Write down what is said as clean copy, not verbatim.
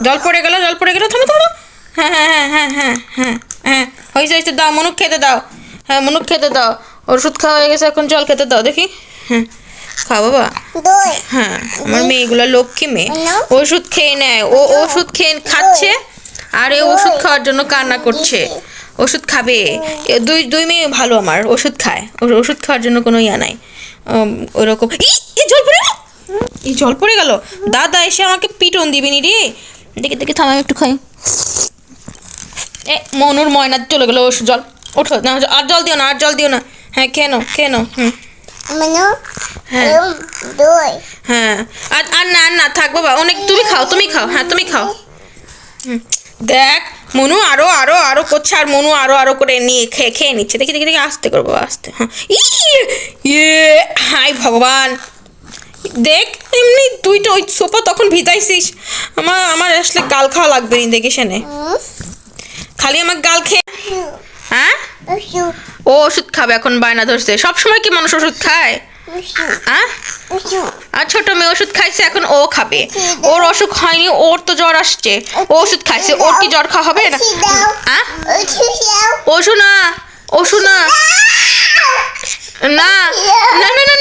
জল পড়ে গেল থামো থামো। হ্যাঁ হ্যাঁ হ্যাঁ হ্যাঁ হ্যাঁ হ্যাঁ হ্যাঁ হয়েছে দাও মনুক খেতে দাও। হ্যাঁ মনুক খেতে দাও, ওষুধ খাওয়া হয়ে গেছে, এখন জল খেতে দাও দেখি। হ্যাঁ খাও বাবা। হ্যাঁ আমার মেয়েগুলো লক্ষ্মী মেয়ে, ওষুধ খেয়ে নেয়, ও ওষুধ খেয়ে খাচ্ছে আর এ ওষুধ খাওয়ার জন্য কান্না করছে। ওষুধ খাবে, দুই দুই মেয়ে ভালো আমার, ওষুধ খায়, ওষুধ খাওয়ার জন্য কোনো ইয়া নাই ওরকম। জল পড়ে গেল, দাদা এসে আমাকে পিটন দিবি নি রে। দেখে দেখে থাম, আমি একটু খাই। মনুর ময়না চলে গেলো, জল ওঠো না, আর জল দিও না, আর জল দিও না। হ্যাঁ কেন হ্যাঁ হ্যাঁ আর না থাক বাবা, অনেক, তুমি খাও হ্যাঁ তুমি খাও। দেখ মনু আরো আরো আরো করছে, আর মনু আরো আরো করে নিয়ে খেয়ে নিচ্ছে। দেখি দেখি দেখি, আস্তে করবো আস্তে। হ্যাঁ হাই ভগবান, দেখ এমনি তুই তো ওই সোপা তখন ভিজাইছিস, আমার আসলে গাল খাওয়া লাগবে নি দেখে শুনে, খালি আমার গাল খেয়ে। হ্যাঁ ও ওষুধ খাবে এখন, বায়না ধরছে। সবসময় কি মানুষ ওষুধ খায়? হ্যাঁ আর ছোট মেয়ে ওষুধ খাইছে, এখন ও খাবে। ওর অসুখ হয়নি, ওর তো জ্বর আসছে, ও ওষুধ খাইছে, ওর কি জ্বর খাওয়া হবে না? ওষুধ না না না